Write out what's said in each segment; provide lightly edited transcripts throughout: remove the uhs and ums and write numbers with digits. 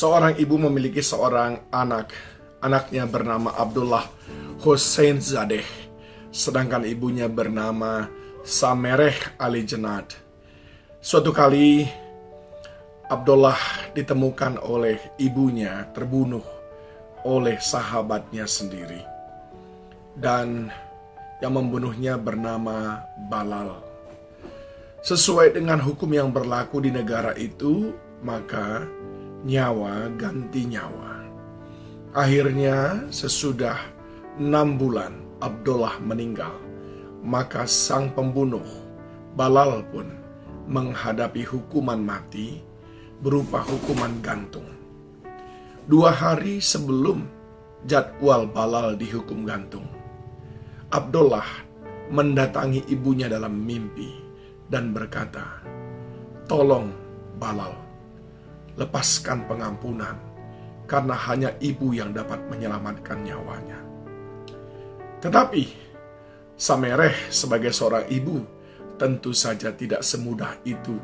Seorang ibu memiliki seorang anak. Anaknya bernama Abdullah Hussein Zadeh, sedangkan ibunya bernama Samereh Ali Jenad. Suatu kali Abdullah ditemukan oleh ibunya terbunuh oleh sahabatnya sendiri. Dan yang membunuhnya bernama Balal. Sesuai dengan hukum yang berlaku di negara itu, maka nyawa ganti nyawa. Akhirnya sesudah 6 bulan Abdullah meninggal, maka sang pembunuh Balal pun menghadapi hukuman mati berupa hukuman gantung. 2 hari sebelum jadwal Balal dihukum gantung, Abdullah mendatangi ibunya dalam mimpi dan berkata, "Tolong Balal, lepaskan pengampunan, karena hanya ibu yang dapat menyelamatkan nyawanya." Tetapi Samereh sebagai seorang ibu tentu saja tidak semudah itu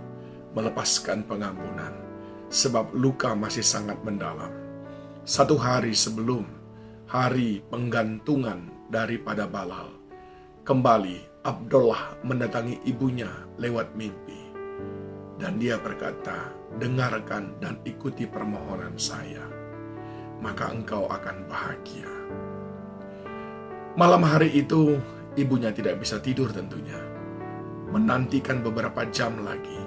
melepaskan pengampunan, sebab luka masih sangat mendalam. 1 hari sebelum hari penggantungan daripada Balal, kembali Abdullah mendatangi ibunya lewat mimpi. Dan dia berkata, "Dengarkan dan ikuti permohonan saya, maka engkau akan bahagia." Malam hari itu, ibunya tidak bisa tidur tentunya. Menantikan beberapa jam lagi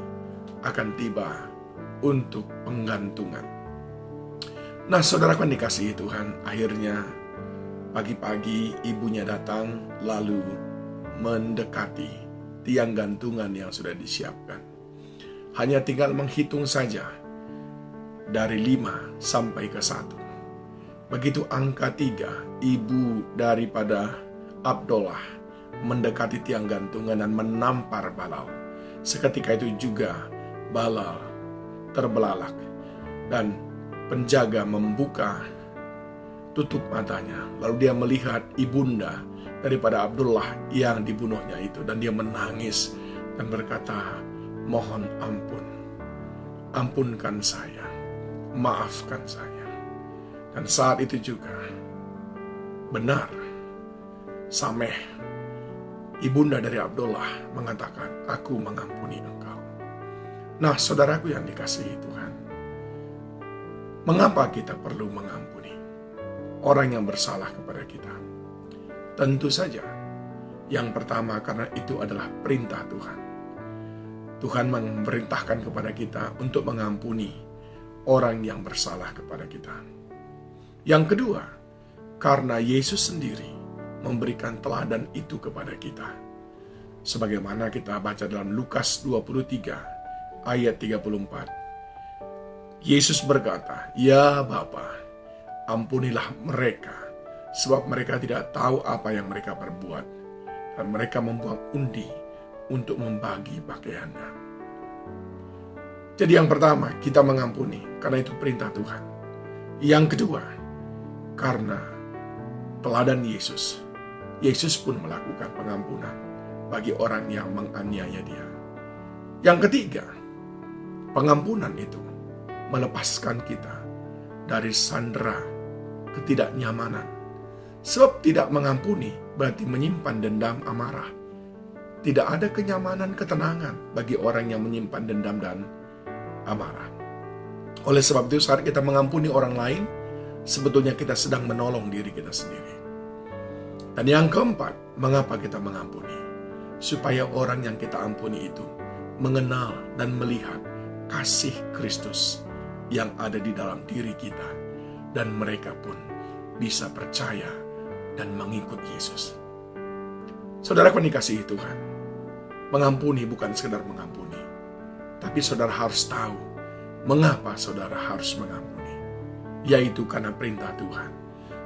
akan tiba untuk penggantungan. Nah, saudaraku yang dikasihi Tuhan, akhirnya pagi-pagi ibunya datang lalu mendekati tiang gantungan yang sudah disiapkan. Hanya tinggal menghitung saja dari 5 sampai ke 1. Begitu angka 3, ibu daripada Abdullah mendekati tiang gantungan dan menampar Balal. Seketika itu juga Balal terbelalak dan penjaga membuka tutup matanya. Lalu dia melihat ibunda daripada Abdullah yang dibunuhnya itu, dan dia menangis dan berkata, "Mohon ampun, ampunkan saya, maafkan saya." Dan saat itu juga benar, Sameh, ibunda dari Abdullah, mengatakan, "Aku mengampuni engkau." Nah, saudaraku yang dikasihi Tuhan, mengapa kita perlu mengampuni orang yang bersalah kepada kita? Tentu saja, yang pertama karena itu adalah perintah Tuhan. Tuhan memerintahkan kepada kita untuk mengampuni orang yang bersalah kepada kita. Yang kedua, karena Yesus sendiri memberikan teladan itu kepada kita. Sebagaimana kita baca dalam Lukas 23 ayat 34. Yesus berkata, "Ya Bapa, ampunilah mereka, sebab mereka tidak tahu apa yang mereka perbuat." Dan mereka membuang undi untuk membagi pakaiannya. Jadi yang pertama, kita mengampuni karena itu perintah Tuhan. Yang kedua, karena teladan Yesus. Yesus pun melakukan pengampunan bagi orang yang menganiaya dia. Yang ketiga, pengampunan itu melepaskan kita dari sandera ketidaknyamanan. Sebab tidak mengampuni berarti menyimpan dendam, amarah. Tidak ada kenyamanan, ketenangan bagi orang yang menyimpan dendam dan amarah. Oleh sebab itu, saat kita mengampuni orang lain, sebetulnya kita sedang menolong diri kita sendiri. Dan yang keempat, mengapa kita mengampuni? Supaya orang yang kita ampuni itu mengenal dan melihat kasih Kristus yang ada di dalam diri kita, dan mereka pun bisa percaya dan mengikut Yesus. Saudara yang dikasihi Tuhan, mengampuni bukan sekedar mengampuni, tapi saudara harus tahu mengapa saudara harus mengampuni. Yaitu karena perintah Tuhan,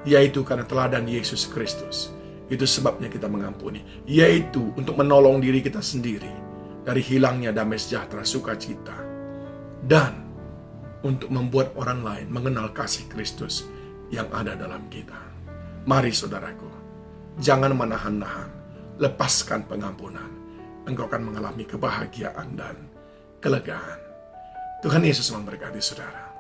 yaitu karena teladan Yesus Kristus. Itu sebabnya kita mengampuni, yaitu untuk menolong diri kita sendiri dari hilangnya damai sejahtera, sukacita, dan untuk membuat orang lain mengenal kasih Kristus yang ada dalam kita. Mari saudaraku, jangan menahan-nahan, lepaskan pengampunan. Engkau akan mengalami kebahagiaan dan kelegaan. Tuhan Yesus memberkati saudara.